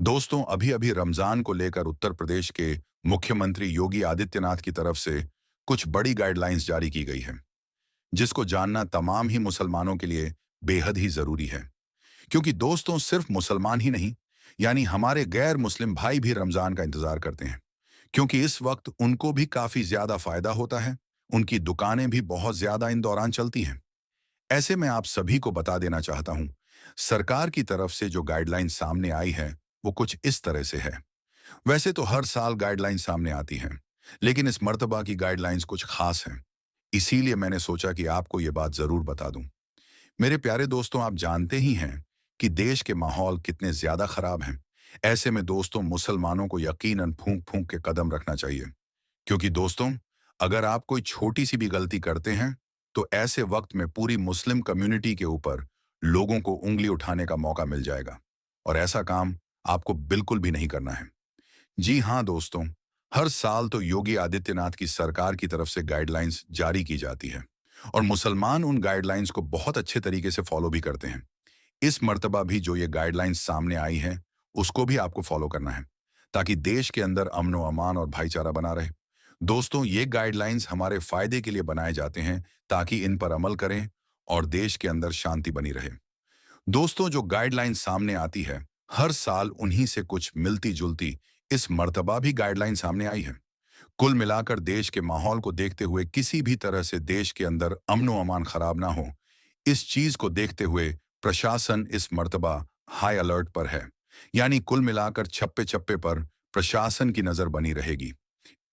दोस्तों, अभी अभी रमजान को लेकर उत्तर प्रदेश के मुख्यमंत्री योगी आदित्यनाथ की तरफ से कुछ बड़ी गाइडलाइंस जारी की गई है, जिसको जानना तमाम ही मुसलमानों के लिए बेहद ही जरूरी है। क्योंकि दोस्तों, सिर्फ मुसलमान ही नहीं, यानी हमारे गैर मुस्लिम भाई भी रमजान का इंतजार करते हैं, क्योंकि इस वक्त उनको भी काफी ज्यादा फायदा होता है। उनकी दुकानें भी बहुत ज्यादा इन दौरान चलती हैं। ऐसे में आप सभी को बता देना चाहता हूं, सरकार की तरफ से जो गाइडलाइन सामने आई है, वो कुछ इस तरह से है। वैसे तो हर साल गाइडलाइन सामने आती हैं, लेकिन इस मर्तबा की गाइडलाइंस कुछ खास हैं। इसीलिए मैंने सोचा कि आपको ये बात जरूर बता दूं। मेरे प्यारे दोस्तों, आप जानते ही हैं कि देश के माहौल कितने ज्यादा खराब हैं। ऐसे में दोस्तों, मुसलमानों को यकीनन फूंक फूंक के कदम रखना चाहिए। क्योंकि दोस्तों, अगर आप कोई छोटी सी भी गलती करते हैं, तो ऐसे वक्त में पूरी मुस्लिम कम्युनिटी के ऊपर लोगों को उंगली उठाने का मौका मिल जाएगा। और ऐसा काम आपको बिल्कुल भी नहीं करना है। जी हाँ दोस्तों, हर साल तो योगी आदित्यनाथ की सरकार की तरफ से गाइडलाइंस जारी की जाती है, और मुसलमान उन गाइडलाइंस को बहुत अच्छे तरीके से फॉलो भी करते हैं। इस मर्तबा भी जो ये गाइडलाइंस सामने आई हैं, उसको भी आपको फॉलो करना है, ताकि देश के अंदर अमन व अमान और भाईचारा बना रहे। दोस्तों, ये गाइडलाइंस हमारे फायदे के लिए बनाए जाते हैं, ताकि इन पर अमल करें और देश के अंदर शांति बनी रहे। दोस्तों, जो गाइडलाइन सामने आती है, हर साल उन्हीं से कुछ मिलती जुलती इस मर्तबा भी गाइडलाइन सामने आई है। कुल मिलाकर देश के माहौल को देखते हुए किसी भी तरह से देश के अंदर अमनो अमान खराब ना हो, इस चीज को देखते हुए प्रशासन इस मर्तबा हाई अलर्ट पर है। यानी कुल मिलाकर छप्पे छप्पे पर प्रशासन की नजर बनी रहेगी।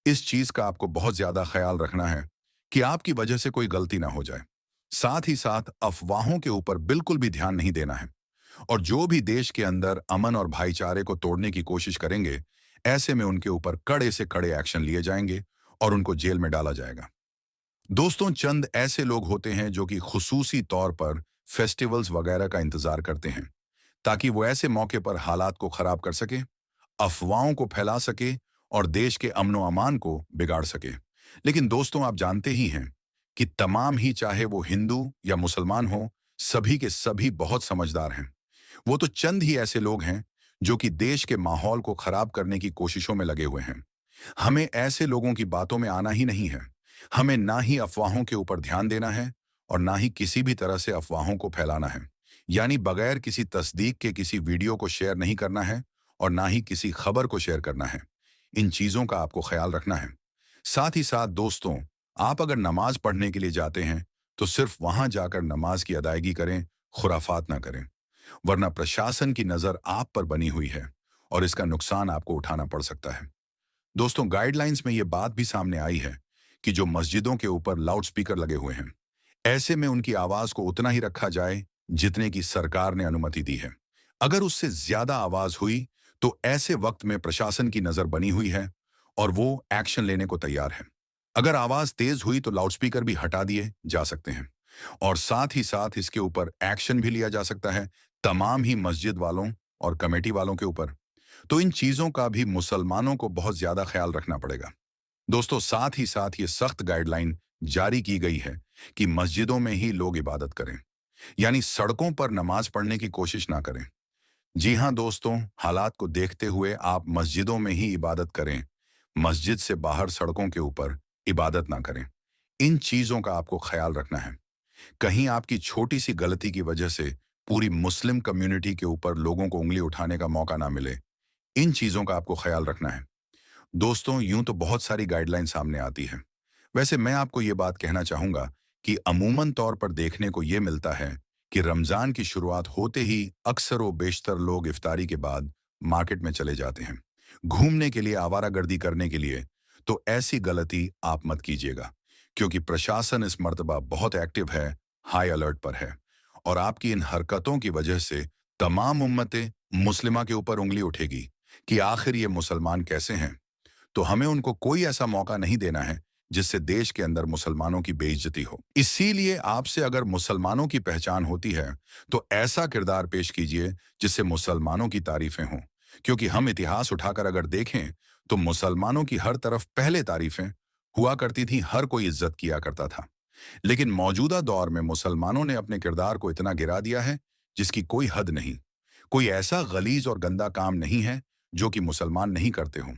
इस चीज का आपको बहुत ज्यादा ख्याल रखना है कि आपकी वजह से कोई गलती ना हो जाए। साथ ही साथ अफवाहों के ऊपर बिल्कुल भी ध्यान नहीं देना है। और जो भी देश के अंदर अमन और भाईचारे को तोड़ने की कोशिश करेंगे, ऐसे में उनके ऊपर कड़े से कड़े एक्शन लिए जाएंगे और उनको जेल में डाला जाएगा। दोस्तों, चंद ऐसे लोग होते हैं जो कि खुसूसी तौर पर फेस्टिवल्स वगैरह का इंतजार करते हैं, ताकि वो ऐसे मौके पर हालात को खराब कर सके, अफवाहों को फैला सके और देश के अमनो अमान को बिगाड़ सके। लेकिन दोस्तों, आप जानते ही हैं कि तमाम ही, चाहे वो हिंदू या मुसलमान हो, सभी के सभी बहुत समझदार हैं। वो तो चंद ही ऐसे लोग हैं जो कि देश के माहौल को खराब करने की कोशिशों में लगे हुए हैं। हमें ऐसे लोगों की बातों में आना ही नहीं है। हमें ना ही अफवाहों के ऊपर ध्यान देना है और ना ही किसी भी तरह से अफवाहों को फैलाना है। यानी बगैर किसी तस्दीक के किसी वीडियो को शेयर नहीं करना है और ना ही किसी खबर को शेयर करना है। इन चीजों का आपको ख्याल रखना है। साथ ही साथ दोस्तों, आप अगर नमाज पढ़ने के लिए जाते हैं, तो सिर्फ वहां जाकर नमाज की अदायगी करें, खुराफात ना करें। वरना प्रशासन की नजर आप पर बनी हुई है और इसका नुकसान आपको उठाना पड़ सकता है। दोस्तों, गाइडलाइंस में यह बात भी सामने आई है कि जो मस्जिदों के ऊपर लाउड स्पीकर लगे हुए हैं, ऐसे में उनकी आवाज को उतना ही रखा जाए जितने की सरकार ने अनुमति दी है। अगर उससे ज्यादा आवाज हुई, तो ऐसे वक्त में प्रशासन की नजर बनी हुई है और वो एक्शन लेने को तैयार है। अगर आवाज तेज हुई तो लाउडस्पीकर भी हटा दिए जा सकते हैं, और साथ ही साथ इसके ऊपर एक्शन भी लिया जा सकता है तमाम ही मस्जिद वालों और कमेटी वालों के ऊपर। तो इन चीजों का भी मुसलमानों को बहुत ज्यादा ख्याल रखना पड़ेगा। दोस्तों, साथ ही साथ ये सख्त गाइडलाइन जारी की गई है कि मस्जिदों में ही लोग इबादत करें, यानी सड़कों पर नमाज पढ़ने की कोशिश ना करें। जी हाँ दोस्तों, हालात को देखते हुए आप मस्जिदों में ही इबादत करें, मस्जिद से बाहर सड़कों के ऊपर इबादत ना करें। इन चीजों का आपको ख्याल रखना है। कहीं आपकी छोटी सी गलती की वजह से पूरी मुस्लिम कम्युनिटी के ऊपर लोगों को उंगली उठाने का मौका ना मिले। इन चीजों का आपको ख्याल रखना है। दोस्तों, यूं तो बहुत सारी गाइडलाइन सामने आती है। वैसे मैं आपको ये बात कहना चाहूंगा कि अमूमन तौर पर देखने को ये मिलता है कि रमजान की शुरुआत होते ही अक्सर व बेशतर लोग इफ्तारी के बाद मार्केट में चले जाते हैं, घूमने के लिए, आवारागर्दी करने के लिए। तो ऐसी गलती आप मत कीजिएगा, क्योंकि प्रशासन इस मर्तबा बहुत एक्टिव है, हाई अलर्ट पर है। और आपकी इन हरकतों की वजह से तमाम उम्मतें मुस्लिमा के ऊपर उंगली उठेगी कि आखिर ये मुसलमान कैसे हैं। तो हमें उनको कोई ऐसा मौका नहीं देना है जिससे देश के अंदर मुसलमानों की बेइज्जती हो। इसीलिए आपसे अगर मुसलमानों की पहचान होती है, तो ऐसा किरदार पेश कीजिए जिससे मुसलमानों की तारीफें हों। क्योंकि हम इतिहास उठाकर अगर देखें, तो मुसलमानों की हर तरफ पहले तारीफें हुआ करती थी, हर कोई इज्जत किया करता था। लेकिन मौजूदा दौर में मुसलमानों ने अपने किरदार को इतना गिरा दिया है जिसकी कोई हद नहीं। कोई ऐसा गलीज और गंदा काम नहीं है जो कि मुसलमान नहीं करते हों।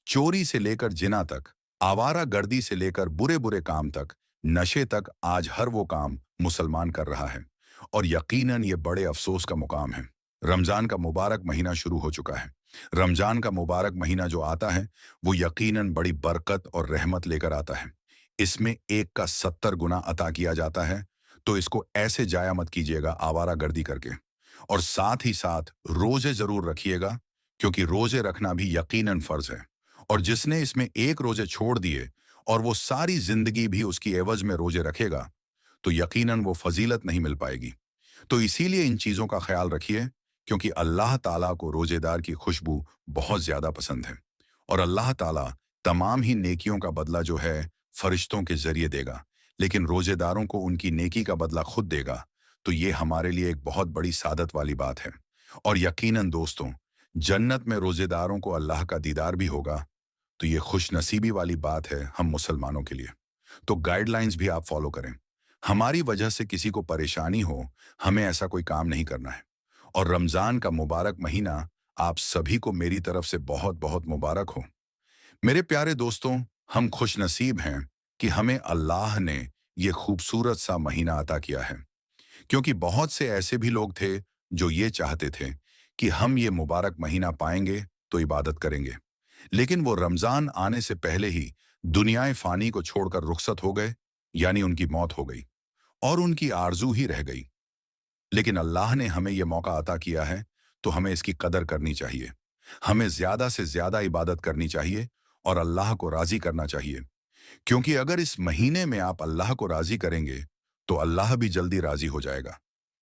चोरी से लेकर जिना तक, आवारागर्दी से लेकर बुरे बुरे काम तक, नशे तक, आज हर वो काम मुसलमान कर रहा है। और यकीनन ये बड़े अफसोस का मुकाम है। रमजान का मुबारक महीना शुरू हो चुका है। रमजान का मुबारक महीना जो आता है वो यकीनन बड़ी बरकत और रहमत लेकर आता है। इसमें एक का 70 गुना अता किया जाता है। तो इसको ऐसे जाया मत कीजिएगा आवारागर्दी करके। और साथ ही साथ रोजे जरूर रखिएगा, क्योंकि रोजे रखना भी यकीनन फर्ज है। और जिसने इसमें एक रोजे छोड़ दिए और वो सारी जिंदगी भी उसकी एवज में रोजे रखेगा, तो यकीनन वो फजीलत नहीं मिल पाएगी। तो इसीलिए इन चीजों का ख्याल रखिए, क्योंकि अल्लाह ताला को रोजेदार की खुशबू बहुत ज्यादा पसंद है। और अल्लाह ताला तमाम ही नेकियों का बदला जो है फरिश्तों के जरिए देगा, लेकिन रोजेदारों को उनकी नेकी का बदला खुद देगा। तो ये हमारे लिए एक बहुत बड़ी सादत वाली बात है। और यकीनन दोस्तों, जन्नत में रोजेदारों को अल्लाह का दीदार भी होगा। तो ये खुश नसीबी वाली बात है हम मुसलमानों के लिए। तो गाइडलाइंस भी आप फॉलो करें। हमारी वजह से किसी को परेशानी हो, हमें ऐसा कोई काम नहीं करना है। और रमजान का मुबारक महीना आप सभी को मेरी तरफ से बहुत बहुत मुबारक हो। मेरे प्यारे दोस्तों, हम खुश नसीब हैं कि हमें अल्लाह ने ये खूबसूरत सा महीना अता किया है। क्योंकि बहुत से ऐसे भी लोग थे जो ये चाहते थे कि हम ये मुबारक महीना पाएंगे तो इबादत करेंगे, लेकिन वो रमजान आने से पहले ही दुनियाए फानी को छोड़कर रुखसत हो गए, यानी उनकी मौत हो गई और उनकी आरजू ही रह गई। लेकिन अल्लाह ने हमें यह मौका अता किया है, तो हमें इसकी कदर करनी चाहिए। हमें ज्यादा से ज्यादा इबादत करनी चाहिए और अल्लाह को राजी करना चाहिए। क्योंकि अगर इस महीने में आप अल्लाह को राजी करेंगे तो अल्लाह भी जल्दी राजी हो जाएगा।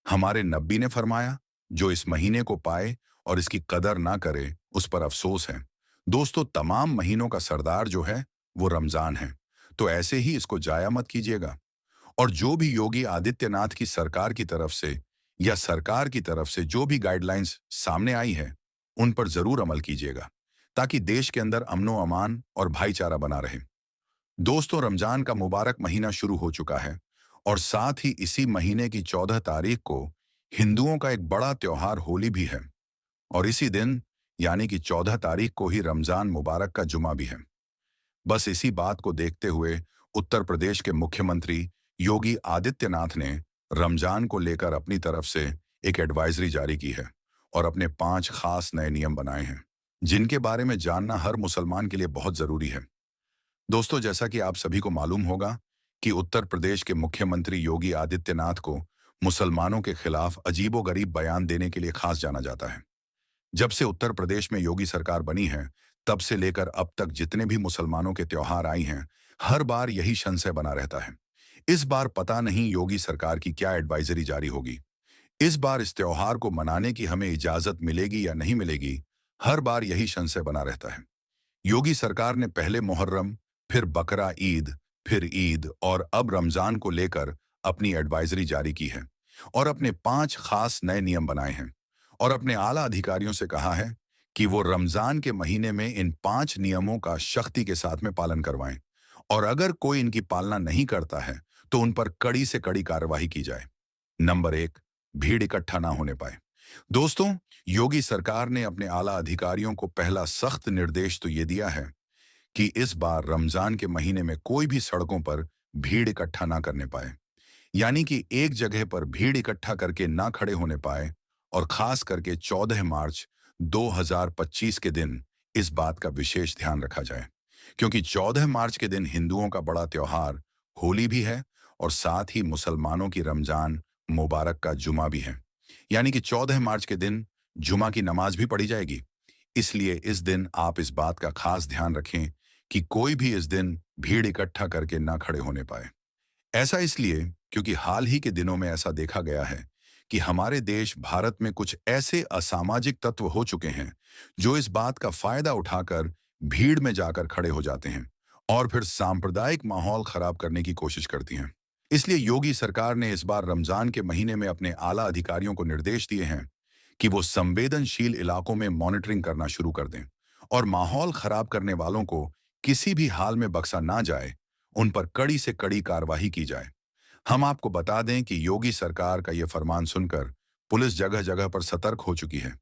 हमारे नबी ने फरमाया, जो इस महीने को पाए और इसकी कदर ना करे उस पर अफसोस है। दोस्तों, तमाम महीनों का सरदार जो है वो रमजान है, तो ऐसे ही इसको जाया मत कीजिएगा। और जो भी योगी आदित्यनाथ की सरकार की तरफ से या सरकार की तरफ से जो भी गाइडलाइंस सामने आई है, उन पर जरूर अमल कीजिएगा, ताकि देश के अंदर अमनो अमान और भाईचारा बना रहे। दोस्तों, रमजान का मुबारक महीना शुरू हो चुका है और साथ ही इसी महीने की 14 तारीख को हिंदुओं का एक बड़ा त्योहार होली भी है। और इसी दिन यानी कि 14 तारीख को ही रमजान मुबारक का जुमा भी है। बस इसी बात को देखते हुए उत्तर प्रदेश के मुख्यमंत्री योगी आदित्यनाथ ने रमजान को लेकर अपनी तरफ से एक एडवाइजरी जारी की है और अपने 5 खास नए नियम बनाए हैं, जिनके बारे में जानना हर मुसलमान के लिए बहुत जरूरी है। दोस्तों, जैसा कि आप सभी को मालूम होगा कि उत्तर प्रदेश के मुख्यमंत्री योगी आदित्यनाथ को मुसलमानों के खिलाफ अजीबोगरीब बयान देने के लिए खास जाना जाता है। जब से उत्तर प्रदेश में योगी सरकार बनी है, तब से लेकर अब तक जितने भी मुसलमानों के त्योहार आई हैं, हर बार यही संशय बना रहता है। इस बार पता नहीं योगी सरकार की क्या एडवाइजरी जारी होगी। इस बार इस त्योहार को मनाने की हमें इजाजत मिलेगी या नहीं मिलेगी, हर बार यही संशय बना रहता है। योगी सरकार ने पहले मुहर्रम, फिर बकरा ईद, फिर ईद और अब रमजान को लेकर अपनी एडवाइजरी जारी की है और अपने 5 खास नए नियम बनाए हैं और अपने आला अधिकारियों से कहा है कि वो रमजान के महीने में इन 5 नियमों का सख्ती के साथ में पालन करवाएं और अगर कोई इनकी पालना नहीं करता है तो उन पर कड़ी से कड़ी कार्रवाई की जाए। नंबर 1, भीड़ इकट्ठा ना होने पाए। दोस्तों, योगी सरकार ने अपने आला अधिकारियों को पहला सख्त निर्देश तो ये दिया है कि इस बार रमजान के महीने में कोई भी सड़कों पर भीड़ इकट्ठा ना करने पाए, यानी कि एक जगह पर भीड़ इकट्ठा करके ना खड़े होने पाए। और खास करके 14 मार्च 2025 के दिन इस बात का विशेष ध्यान रखा जाए, क्योंकि 14 मार्च के दिन हिंदुओं का बड़ा त्योहार होली भी है और साथ ही मुसलमानों की रमजान मुबारक का जुमा भी है। यानी कि 14 मार्च के दिन जुमा की नमाज भी पढ़ी जाएगी। इसलिए इस दिन आप इस बात का खास ध्यान रखें कि कोई भी इस दिन भीड़ इकट्ठा करके ना खड़े होने पाए। ऐसा इसलिए क्योंकि हाल ही के दिनों में ऐसा देखा गया है कि हमारे देश भारत में कुछ ऐसे असामाजिक तत्व हो चुके हैं जो इस बात का फायदा उठाकर भीड़ में जाकर खड़े हो जाते हैं और फिर सांप्रदायिक माहौल खराब करने की कोशिश करती हैं। इसलिए योगी सरकार ने इस बार रमजान के महीने में अपने आला अधिकारियों को निर्देश दिए हैं कि वो संवेदनशील इलाकों में मॉनिटरिंग करना शुरू कर दें और माहौल खराब करने वालों को किसी भी हाल में बख्शा ना जाए, उन पर कड़ी से कड़ी कार्रवाई की जाए। हम आपको बता दें कि योगी सरकार का ये फरमान सुनकर पुलिस जगह जगह पर सतर्क हो चुकी है।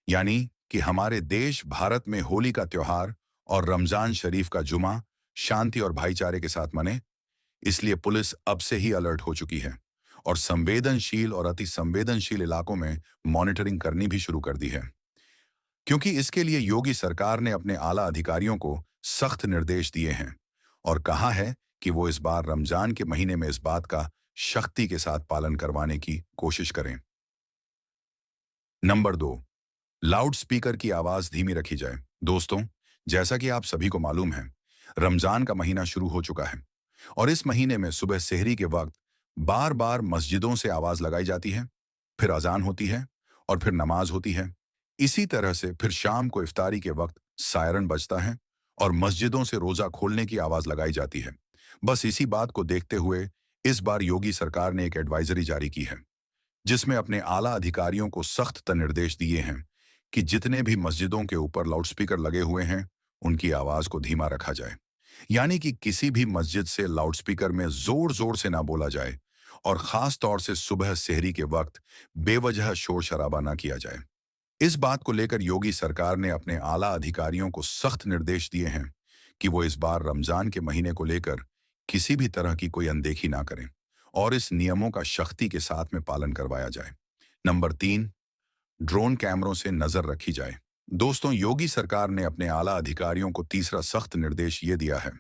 यानी कि हमारे देश भारत में होली का त्योहार और रमजान शरीफ का जुमा शांति और भाईचारे के साथ मने, इसलिए पुलिस अब से ही अलर्ट हो चुकी है और संवेदनशील और अति संवेदनशील इलाकों में मॉनिटरिंग करनी भी शुरू कर दी है। क्योंकि इसके लिए योगी सरकार ने अपने आला अधिकारियों को सख्त निर्देश दिए हैं और कहा है कि वो इस बार रमजान के महीने में इस बात का शक्ति के साथ पालन करवाने की कोशिश करें। नंबर 2, लाउड स्पीकर की आवाज धीमी रखी जाए। दोस्तों, जैसा कि आप सभी को मालूम है, रमजान का महीना शुरू हो चुका है और इस महीने में सुबह सेहरी के वक्त बार बार मस्जिदों से आवाज लगाई जाती है, फिर अजान होती है और फिर नमाज होती है। इसी तरह से फिर शाम को इफ्तारी के वक्त सायरन बजता है और मस्जिदों से रोजा खोलने की आवाज लगाई जाती है। बस इसी बात को देखते हुए इस बार योगी सरकार ने एक एडवाइजरी जारी की है, जिसमें अपने आला अधिकारियों को सख्त निर्देश दिए हैं कि जितने भी मस्जिदों के ऊपर लाउडस्पीकर लगे हुए हैं, उनकी आवाज को धीमा रखा जाए। यानी कि किसी भी मस्जिद से लाउडस्पीकर में जोर जोर से ना बोला जाए और खास तौर से सुबह सेहरी के वक्त बेवजह शोर शराबा ना किया जाए। इस बात को लेकर योगी सरकार ने अपने आला अधिकारियों को सख्त निर्देश दिए हैं कि वो इस बार रमजान के महीने को लेकर किसी भी तरह की कोई अनदेखी ना करें और इस नियमों का सख्ती के साथ में पालन करवाया जाए। नंबर 3, ड्रोन कैमरों से नजर रखी जाए। दोस्तों, योगी सरकार ने अपने आला अधिकारियों को तीसरा सख्त निर्देश ये दिया है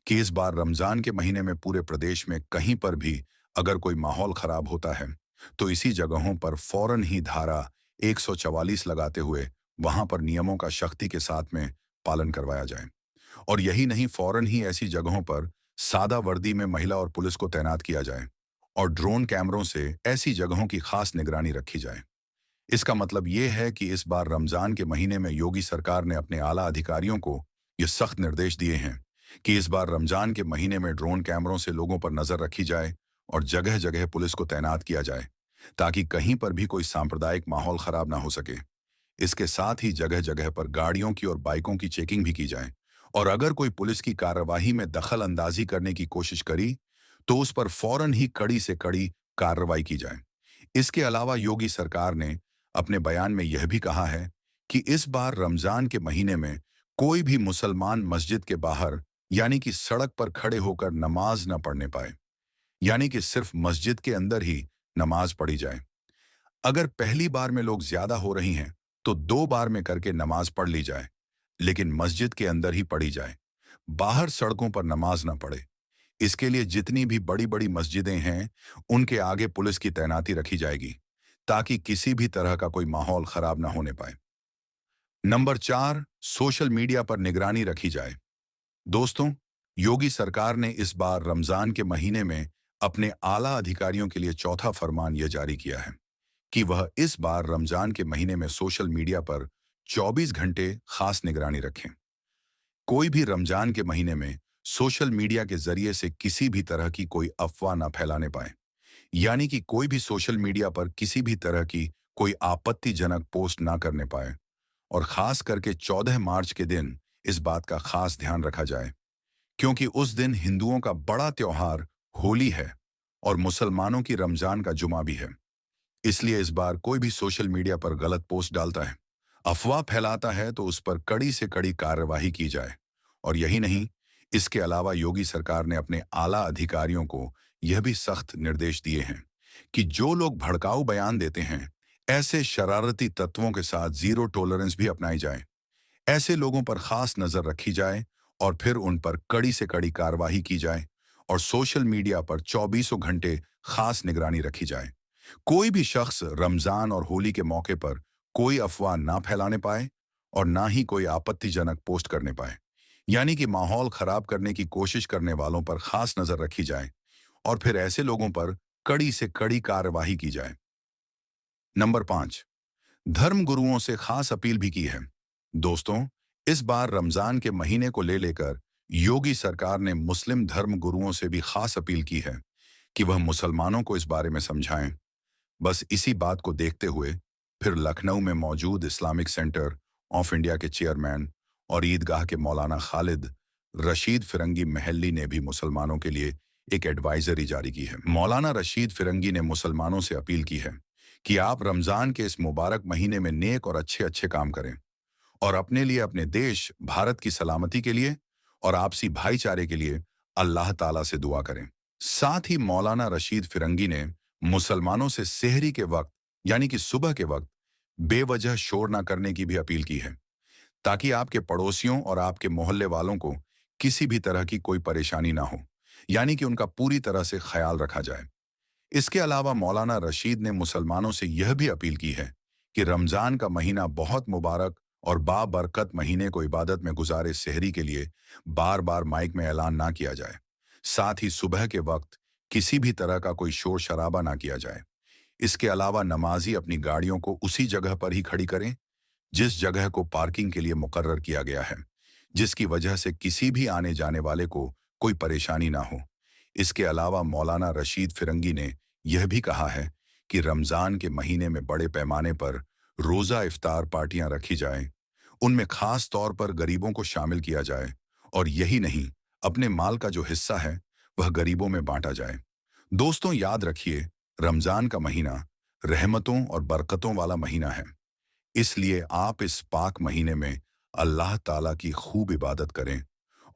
कि इस बार रमजान के महीने में पूरे प्रदेश में कहीं पर भी अगर कोई माहौल खराब होता है तो इसी जगहों पर फौरन ही धारा 144 लगाते हुए वहां पर नियमों का सख्ती के साथ में पालन करवाया जाए। और यही नहीं, फौरन ही ऐसी जगहों पर सादा वर्दी में महिला और पुलिस को तैनात किया जाए और ड्रोन कैमरों से ऐसी जगहों की खास निगरानी रखी जाए। इसका मतलब ये है कि इस बार रमजान के महीने में योगी सरकार ने अपने आला अधिकारियों को ये सख्त निर्देश दिए हैं कि इस बार रमजान के महीने में ड्रोन कैमरों से लोगों पर नजर रखी जाए और जगह जगह पुलिस को तैनात किया जाए ताकि कहीं पर भी कोई सांप्रदायिक माहौल खराब ना हो सके। इसके साथ ही जगह जगह पर गाड़ियों की और बाइकों की चेकिंग भी की जाए और अगर कोई पुलिस की कार्रवाई में दखल अंदाजी करने की कोशिश करी तो उस पर फौरन ही कड़ी से कड़ी कार्रवाई की जाए। इसके अलावा योगी सरकार ने अपने बयान में यह भी कहा है कि इस बार रमजान के महीने में कोई भी मुसलमान मस्जिद के बाहर यानी कि सड़क पर खड़े होकर नमाज न पढ़ने पाए, यानी कि सिर्फ मस्जिद के अंदर ही नमाज पढ़ी जाए। अगर पहली बार में लोग ज्यादा हो रही हैं तो 2 बार में करके नमाज पढ़ ली जाए, लेकिन मस्जिद के अंदर ही पढ़ी जाए, बाहर सड़कों पर नमाज ना पढ़े। इसके लिए जितनी भी बड़ी बड़ी मस्जिदें हैं उनके आगे पुलिस की तैनाती रखी जाएगी ताकि किसी भी तरह का कोई माहौल खराब ना होने पाए। नंबर 4, सोशल मीडिया पर निगरानी रखी जाए। दोस्तों, योगी सरकार ने इस बार रमजान के महीने में अपने आला अधिकारियों के लिए चौथा फरमान यह जारी किया है कि वह इस बार रमजान के महीने में सोशल मीडिया पर 24 घंटे खास निगरानी रखें। कोई भी रमजान के महीने में सोशल मीडिया के जरिए से किसी भी तरह की कोई अफवाह ना फैलाने पाए, यानी कि कोई भी सोशल मीडिया पर किसी भी तरह की कोई आपत्तिजनक पोस्ट ना करने पाए और खास करके 14 मार्च के दिन इस बात का खास ध्यान रखा जाए क्योंकि उस दिन हिंदुओं का बड़ा त्योहार होली है और मुसलमानों की रमजान का जुमा भी है। इसलिए इस बार कोई भी सोशल मीडिया पर गलत पोस्ट डालता है, अफवाह फैलाता है तो उस पर कड़ी से कड़ी कार्रवाई की जाए। और यही नहीं, इसके अलावा योगी सरकार ने अपने आला अधिकारियों को यह भी सख्त निर्देश दिए हैं कि जो लोग भड़काऊ बयान देते हैं, ऐसे शरारती तत्वों के साथ जीरो टॉलरेंस भी अपनाई जाए। ऐसे लोगों पर खास नजर रखी जाए और फिर उन पर कड़ी से कड़ी कार्रवाई की जाए और सोशल मीडिया पर 24 घंटे खास निगरानी रखी जाए। कोई भी शख्स रमजान और होली के मौके पर कोई अफवाह ना फैलाने पाए और ना ही कोई आपत्तिजनक पोस्ट करने पाए, यानी कि माहौल खराब करने की कोशिश करने वालों पर खास नजर रखी जाए और फिर ऐसे लोगों पर कड़ी से कड़ी कार्रवाई की जाए। नंबर 5, धर्म गुरुओं से खास अपील भी की है। दोस्तों, इस बार रमजान के महीने को लेकर योगी सरकार ने मुस्लिम धर्म गुरुओं से भी खास अपील की है कि वह मुसलमानों को इस बारे में समझाएं। बस इसी बात को देखते हुए फिर लखनऊ में मौजूद इस्लामिक सेंटर ऑफ इंडिया के चेयरमैन और ईदगाह के मौलाना खालिद रशीद फिरंगी महल्ली ने भी मुसलमानों के लिए एक एडवाइजरी जारी की है। मौलाना रशीद फिरंगी ने मुसलमानों से अपील की है कि आप रमजान के इस मुबारक महीने में नेक और अच्छे अच्छे काम करें और अपने लिए, अपने देश भारत की सलामती के लिए और आपसी भाईचारे के लिए अल्लाह ताला से दुआ करें। साथ ही मौलाना रशीद फिरंगी ने मुसलमानों से सेहरी के वक्त यानी कि सुबह के वक्त बेवजह शोर ना करने की भी अपील की है, ताकि आपके पड़ोसियों और आपके मोहल्ले वालों को किसी भी तरह की कोई परेशानी ना हो, यानी कि उनका पूरी तरह से ख्याल रखा जाए। इसके अलावा मौलाना रशीद ने मुसलमानों से यह भी अपील की है कि रमजान का महीना बहुत मुबारक और बाबरकत महीने को इबादत में गुजारे सेहरी के लिए बार बार माइक में ऐलान ना किया जाए। साथ ही सुबह के वक्त किसी भी तरह का कोई शोर शराबा ना किया जाए। इसके अलावा नमाजी अपनी गाड़ियों को उसी जगह पर ही खड़ी करें जिस जगह को पार्किंग के लिए मुकर्रर किया गया है, जिसकी वजह से किसी भी आने जाने वाले को कोई परेशानी ना हो। इसके अलावा मौलाना रशीद फिरंगी ने यह भी कहा है कि रमजान के महीने में बड़े पैमाने पर रोजा इफ्तार पार्टियां रखी जाएं, उनमें खास तौर पर गरीबों को शामिल किया जाए और यही नहीं, अपने माल का जो हिस्सा है वह गरीबों में बांटा जाए। दोस्तों, याद रखिए, रमजान का महीना रहमतों और बरकतों वाला महीना है, इसलिए आप इस पाक महीने में अल्लाह ताला की खूब इबादत करें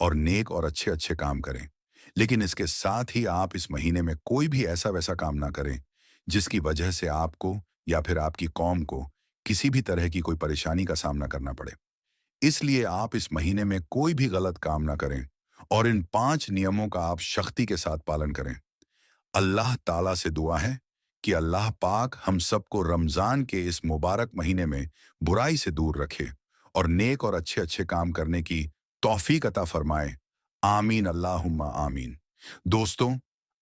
और नेक और अच्छे अच्छे काम करें। लेकिन इसके साथ ही आप इस महीने में कोई भी ऐसा वैसा काम ना करें जिसकी वजह से आपको या फिर आपकी कौम को किसी भी तरह की कोई परेशानी का सामना करना पड़े। इसलिए आप इस महीने में कोई भी गलत काम ना करें और इन 5 नियमों का आप सख्ती के साथ पालन करें। अल्लाह ताला से दुआ है कि अल्लाह पाक हम सबको रमजान के इस मुबारक महीने में बुराई से दूर रखे और नेक और अच्छे अच्छे काम करने की तौफीक अता फरमाए। आमीन, अल्लाहुम्मा आमीन। दोस्तों,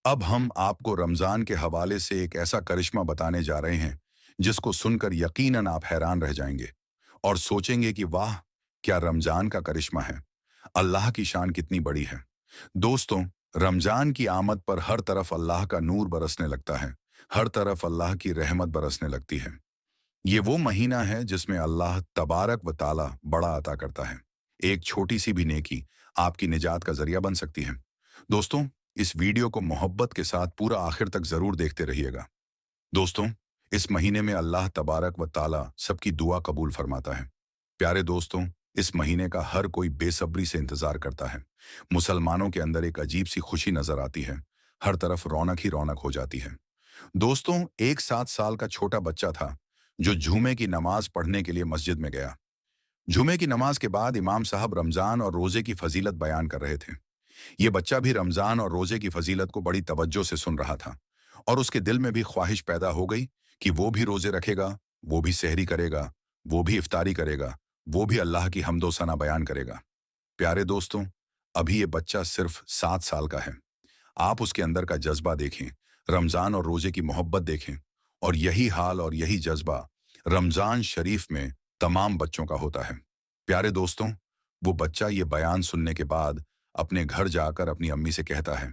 अब हम आपको रमजान के हवाले से एक ऐसा करिश्मा बताने जा रहे हैं जिसको सुनकर यकीनन आप हैरान रह जाएंगे और सोचेंगे कि वाह, क्या रमजान का करिश्मा है, अल्लाह की शान कितनी बड़ी है। दोस्तों, रमजान की आमद पर हर तरफ अल्लाह का नूर बरसने लगता है, हर तरफ अल्लाह की रहमत बरसने लगती है। ये वो महीना है जिसमें अल्लाह तबारक व ताला बड़ा अता करता है। एक छोटी सी भी नेकी आपकी निजात का जरिया बन सकती है। दोस्तों, इस वीडियो को मोहब्बत के साथ पूरा आखिर तक जरूर देखते रहिएगा। दोस्तों, इस महीने में अल्लाह तबारक व ताला सबकी दुआ कबूल फरमाता है। प्यारे दोस्तों, इस महीने का हर कोई बेसब्री से इंतजार करता है। मुसलमानों के अंदर एक अजीब सी खुशी नजर आती है, हर तरफ रौनक ही रौनक हो जाती है। दोस्तों, एक 7 साल का छोटा बच्चा था जो जुमे की नमाज पढ़ने के लिए मस्जिद में गया। जुमे की नमाज के बाद इमाम साहब रमजान और रोजे की फजीलत बयान कर रहे थे। ये बच्चा भी रमजान और रोजे की फजीलत को बड़ी तवज्जो से सुन रहा था और उसके दिल में भी ख्वाहिश पैदा हो गई कि वो भी रोजे रखेगा, वो भी सहरी करेगा, वो भी इफ्तारी करेगा, वो भी अल्लाह की हम्दो सना बयान करेगा। प्यारे दोस्तों, अभी ये बच्चा सिर्फ 7 साल का है। आप उसके अंदर का जज्बा देखें, रमजान और रोजे की मोहब्बत देखें, और यही हाल और यही जज्बा रमजान शरीफ में तमाम बच्चों का होता है। प्यारे दोस्तों, वो बच्चा ये बयान सुनने के बाद अपने घर जाकर अपनी अम्मी से कहता है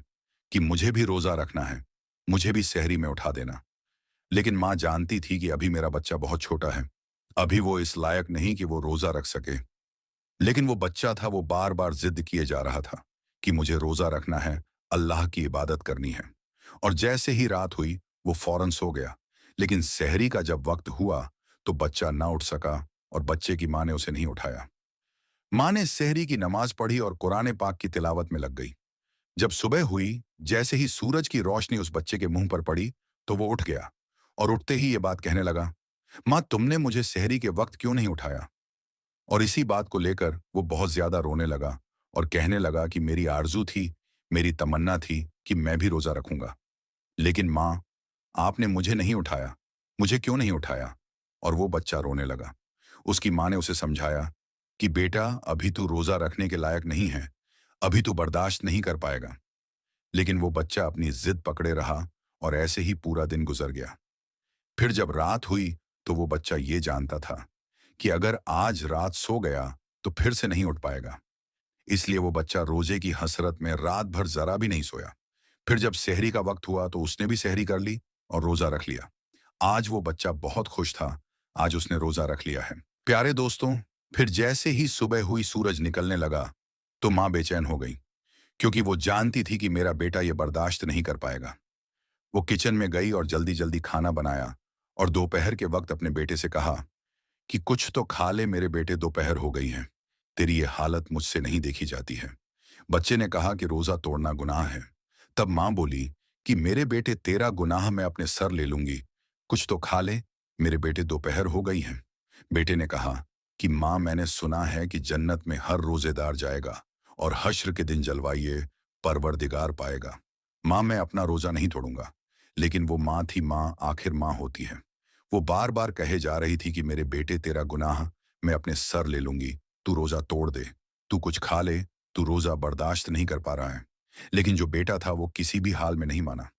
कि मुझे भी रोजा रखना है, मुझे भी सहरी में उठा देना। लेकिन माँ जानती थी कि अभी मेरा बच्चा बहुत छोटा है, अभी वो इस लायक नहीं कि वो रोजा रख सके। लेकिन वो बच्चा था, वो बार बार जिद किए जा रहा था कि मुझे रोजा रखना है, अल्लाह की इबादत करनी है। और जैसे ही रात हुई वो फौरन सो गया। लेकिन सहरी का जब वक्त हुआ तो बच्चा ना उठ सका और बच्चे की माँ ने उसे नहीं उठाया। माँ ने सहरी की नमाज पढ़ी और कुरान पाक की तिलावत में लग गई। जब सुबह हुई, जैसे ही सूरज की रोशनी उस बच्चे के मुंह पर पड़ी तो वो उठ गया और उठते ही ये बात कहने लगा, माँ, तुमने मुझे सहरी के वक्त क्यों नहीं उठाया? और इसी बात को लेकर वो बहुत ज्यादा रोने लगा और कहने लगा कि मेरी आरजू थी, मेरी तमन्ना थी कि मैं भी रोजा रखूंगा, लेकिन माँ, आपने मुझे नहीं उठाया, मुझे क्यों नहीं उठाया? और वो बच्चा रोने लगा। उसकी माँ ने उसे समझाया कि बेटा, अभी तू रोजा रखने के लायक नहीं है, अभी तू बर्दाश्त नहीं कर पाएगा। लेकिन वो बच्चा अपनी जिद पकड़े रहा और ऐसे ही पूरा दिन गुजर गया। फिर जब रात हुई तो वो बच्चा ये जानता था कि अगर आज रात सो गया तो फिर से नहीं उठ पाएगा। इसलिए वो बच्चा रोजे की हसरत में रात भर जरा भी नहीं सोया। फिर जब सहरी का वक्त हुआ तो उसने भी सहरी कर ली और रोजा रख लिया। आज वो बच्चा बहुत खुश था, आज उसने रोजा रख लिया है। प्यारे दोस्तों, फिर जैसे ही सुबह हुई, सूरज निकलने लगा तो माँ बेचैन हो गई, क्योंकि वो जानती थी कि मेरा बेटा ये बर्दाश्त नहीं कर पाएगा। वो किचन में गई और जल्दी जल्दी खाना बनाया और दोपहर के वक्त अपने बेटे से कहा कि कुछ तो खा ले मेरे बेटे, दोपहर हो गई है, तेरी ये हालत मुझसे नहीं देखी जाती है। बच्चे ने कहा कि रोजा तोड़ना गुनाह है। तब मां बोली कि मेरे बेटे, तेरा गुनाह मैं अपने सर ले लूंगी, कुछ तो खा ले मेरे बेटे, दोपहर हो गई है। बेटे ने कहा कि मां, मैंने सुना है कि जन्नत में हर रोजेदार जाएगा और हश्र के दिन जलवाइए परवरदिगार पाएगा। मां, मैं अपना रोजा नहीं तोड़ूंगा। लेकिन वो मां थी मां, आखिर मां होती है। वो बार बार कहे जा रही थी कि मेरे बेटे, तेरा गुनाह मैं अपने सर ले लूंगी, तू रोजा तोड़ दे, तू कुछ खा ले, तू रोजा बर्दाश्त नहीं कर पा रहा है। लेकिन जो बेटा था वो किसी भी हाल में नहीं माना।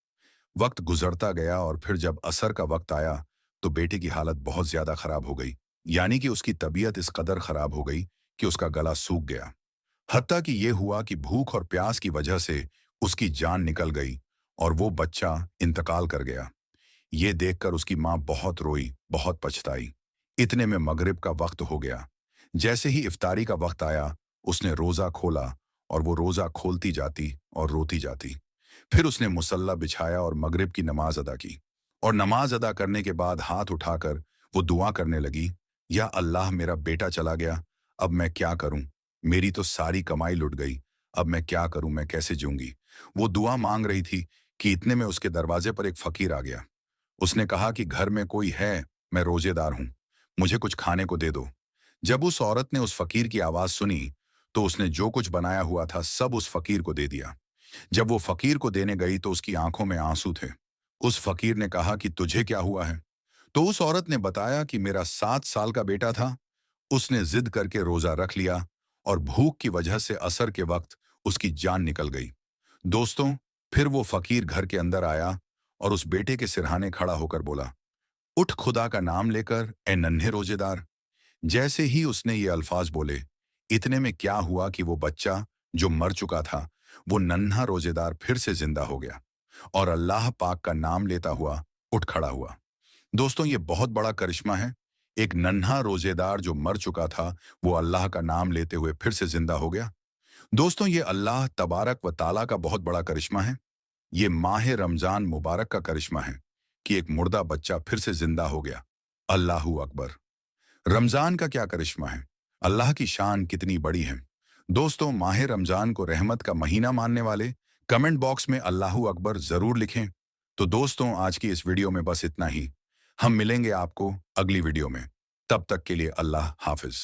वक्त गुजरता गया और फिर जब असर का वक्त आया तो बेटे की हालत बहुत ज्यादा खराब हो गई। यानी कि उसकी तबीयत इस कदर खराब हो गई कि उसका गला सूख गया। हत्ता कि यह हुआ कि भूख और प्यास की वजह से उसकी जान निकल गई और वो बच्चा इंतकाल कर गया। ये देखकर उसकी मां बहुत रोई, बहुत पछताई। इतने में मगरिब का वक्त हो गया। जैसे ही इफ्तारी का वक्त आया, उसने रोजा खोला और वो रोजा खोलती जाती और रोती जाती। फिर उसने मुसल्ला बिछाया और मगरिब की नमाज अदा की। और नमाज अदा करने के बाद हाथ उठाकर वो दुआ करने लगी, या अल्लाह, मेरा बेटा चला गया, अब मैं क्या करूं? मेरी तो सारी कमाई लुट गई, अब मैं क्या करूं, मैं कैसे जीऊंगी? वो दुआ मांग रही थी कि इतने में उसके दरवाजे पर एक फकीर आ गया। उसने कहा कि घर में कोई है, मैं रोजेदार हूं, मुझे कुछ खाने को दे दो। जब उस औरत ने उस फकीर की आवाज सुनी तो उसने जो कुछ बनाया हुआ था सब उस फकीर को दे दिया। जब वो फकीर को देने गई तो उसकी आंखों में आंसू थे। उस फकीर ने कहा कि तुझे क्या हुआ है? तो उस औरत ने बताया कि मेरा 7 साल का बेटा था, उसने जिद करके रोजा रख लिया और भूख की वजह से असर के वक्त उसकी जान निकल गई। दोस्तों, फिर वो फकीर घर के अंदर आया और उस बेटे के सिरहाने खड़ा होकर बोला, उठ खुदा का नाम लेकर, ए नन्हे रोजेदार। जैसे ही उसने ये अल्फाज बोले, इतने में क्या हुआ कि वो बच्चा जो मर चुका था, वो नन्हा रोजेदार फिर से जिंदा हो गया और अल्लाह पाक का नाम लेता हुआ उठ खड़ा हुआ। दोस्तों, ये बहुत बड़ा करिश्मा है। एक नन्हा रोजेदार जो मर चुका था, वो अल्लाह का नाम लेते हुए फिर से जिंदा हो गया। दोस्तों, ये अल्लाह तबारक व ताला का बहुत बड़ा करिश्मा है। ये माह रमजान मुबारक का करिश्मा है कि एक मुर्दा बच्चा फिर से जिंदा हो गया। अल्लाहू अकबर। रमजान का क्या करिश्मा है, अल्लाह की शान कितनी बड़ी है। दोस्तों, माह रमजान को रहमत का महीना मानने वाले कमेंट बॉक्स में अल्लाहू अकबर जरूर लिखें। तो दोस्तों, आज की इस वीडियो में बस इतना ही। हम मिलेंगे आपको अगली वीडियो में। तब तक के लिए अल्लाह हाफिज।